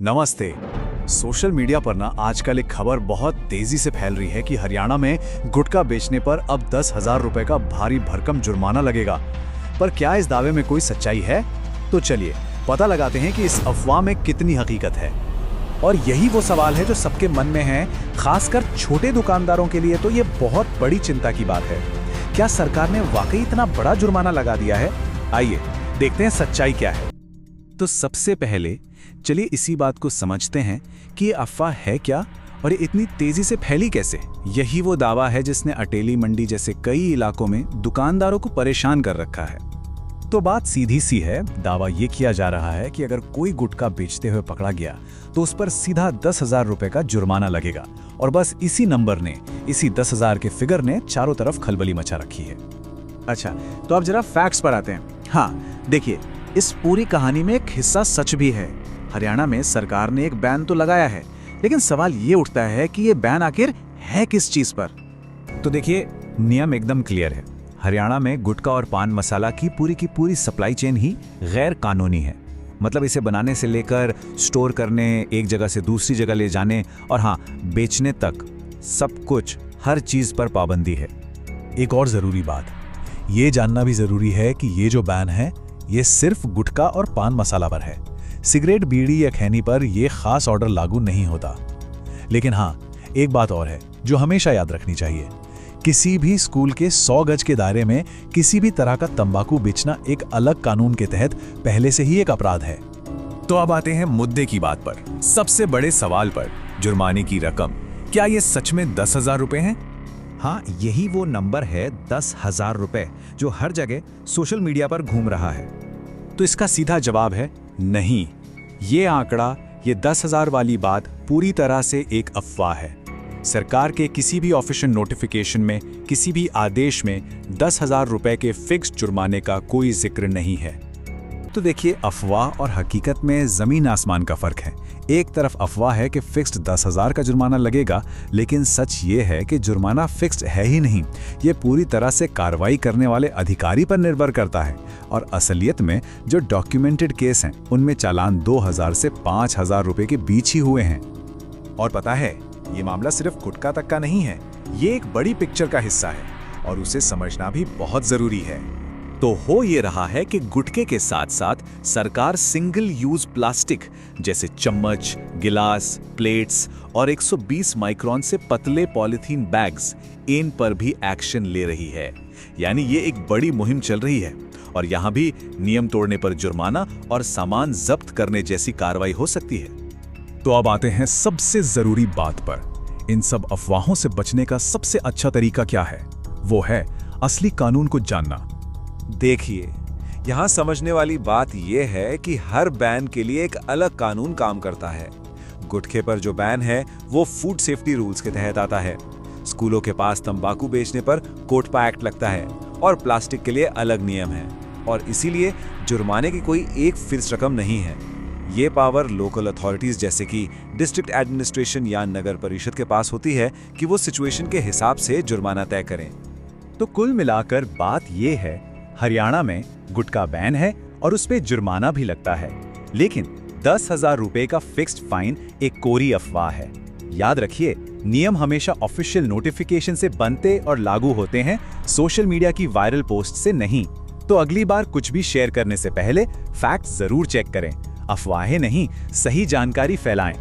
नमस्ते। Social media पर ना आजकल एक खबर बहुत तेजी से फैल रही है कि हरियाणा में गुटखा बेचने पर अब 10,000 रुपए का भारी भरकम जुर्माना लगेगा। पर क्या इस दावे में कोई सच्चाई है? तो चलिए पता लगाते हैं कि इस अफवाह में कितनी हकीकत है। और यही वो सवाल है जो सबके मन में है, खासकर छोटे दुकानदारों के लिए तो ये बहुत बड़ी चिंता की बात है। क्या सरकार ने वाकई इतना बड़ा जुर्माना लगा दिया है? आइए देखते हैं सच्चाई क्या है। तो सबसे पहले चलिए इसी बात को समझते हैं कि ये अफवाह है क्या और ये इतनी तेजी से फैली कैसे। यही वो दावा है जिसने अटेली मंडी जैसे कई इलाकों में दुकानदारों को परेशान कर रखा है। तो बात सीधी सी है, दावा ये किया जा रहा है कि अगर कोई गुटखा बेचते हुए पकड़ा गया तो उस पर सीधा 10,000 रुपए का जुर्माना लगेगा। और बस इसी नंबर ने, इसी 10,000 के फिगर ने चारों तरफ खलबली मचा रखी है। अच्छा, तो अब जरा फैक्ट्स पर आते हैं। हाँ देखिए, इस पूरी कहानी में एक हिस्सा सच भी है। हरियाणा में सरकार ने एक बैन तो लगाया है, लेकिन सवाल ये उठता है कि ये बैन आखिर है किस चीज पर। तो देखिए, नियम एकदम क्लियर है। हरियाणा में गुटखा और पान मसाला की पूरी सप्लाई चेन ही गैर कानूनी है। मतलब इसे बनाने से लेकर स्टोर करने, एक जगह से दूसरी जगह ले जाने और हाँ बेचने तक सब कुछ, हर चीज पर पाबंदी है। एक और जरूरी बात ये जानना भी जरूरी है कि ये जो बैन है ये सिर्फ गुटखा और पान मसाला पर है। सिगरेट, बीड़ी या खैनी पर यह खास ऑर्डर लागू नहीं होता। लेकिन हाँ, एक बात और है जो हमेशा याद रखनी चाहिए। किसी भी स्कूल के 100 गज के दायरे में किसी भी तरह का तंबाकू बेचना एक अलग कानून के तहत पहले से ही एक अपराध है। तो अब आते हैं मुद्दे की बात पर, सबसे बड़े सवाल पर, जुर्माने की रकम। क्या ये सच में 10,000 रुपए हैं? हाँ, यही वो नंबर है 10,000 रुपए जो हर जगह सोशल मीडिया पर घूम रहा है। तो इसका सीधा जवाब है नहीं। ये आंकड़ा, ये 10,000 वाली बात पूरी तरह से एक अफवाह है। सरकार के किसी भी ऑफिशियल नोटिफिकेशन में, किसी भी आदेश में 10,000 रुपए के फिक्स्ड जुर्माने का कोई जिक्र नहीं है। तो देखिए, अफवाह और हकीकत में जमीन आसमान का फर्क है। एक तरफ अफवाह है कि फिक्स्ड 10,000 का जुर्माना लगेगा, लेकिन सच ये है कि जुर्माना फिक्स्ड है ही नहीं। ये पूरी तरह से कार्रवाई करने वाले अधिकारी पर निर्भर करता है। और असलियत में जो डॉक्यूमेंटेड केस हैं उनमें चालान 2,000 से 5,000 रुपए के बीच ही हुए हैं। और पता है, ये मामला सिर्फ गुटखा तक का नहीं है, ये एक बड़ी पिक्चर का हिस्सा है और उसे समझना भी बहुत जरूरी है। तो हो ये रहा है कि गुटखे के साथ साथ सरकार सिंगल यूज प्लास्टिक जैसे चम्मच, गिलास, प्लेट्स और 120 माइक्रोन से पतले पॉलिथीन बैग्स, इन पर भी एक्शन ले रही है। यानी ये एक बड़ी मुहिम चल रही है और यहाँ भी नियम तोड़ने पर जुर्माना और सामान जब्त करने जैसी कार्रवाई हो सकती है। तो अब आते हैं सबसे जरूरी बात पर। इन सब अफवाहों से बचने का सबसे अच्छा तरीका क्या है? वो है असली कानून को जानना। देखिए, यहाँ समझने वाली बात यह है कि हर बैन के लिए एक अलग कानून काम करता है। गुटखे पर जो बैन है वो फूड सेफ्टी रूल्स के तहत आता है। स्कूलों के पास तंबाकू बेचने पर कोटपा एक्ट लगता है और प्लास्टिक के लिए अलग नियम है। और इसीलिए जुर्माने की कोई एक फिक्स रकम नहीं है। ये पावर लोकल अथॉरिटीज जैसे कि डिस्ट्रिक्ट एडमिनिस्ट्रेशन या नगर परिषद के पास होती है कि वो सिचुएशन के हिसाब से जुर्माना तय करें। तो कुल मिलाकर बात ये है, हरियाणा में गुटखा बैन है और उस पे जुर्माना भी लगता है, लेकिन 10,000 रुपए का फिक्स्ड फाइन एक कोरी अफवाह है। याद रखिए, नियम हमेशा ऑफिशियल नोटिफिकेशन से बनते और लागू होते हैं, सोशल मीडिया की वायरल पोस्ट से नहीं। तो अगली बार कुछ भी शेयर करने से पहले फैक्ट जरूर चेक करें। अफवाहें नहीं, सही जानकारी फैलाएं।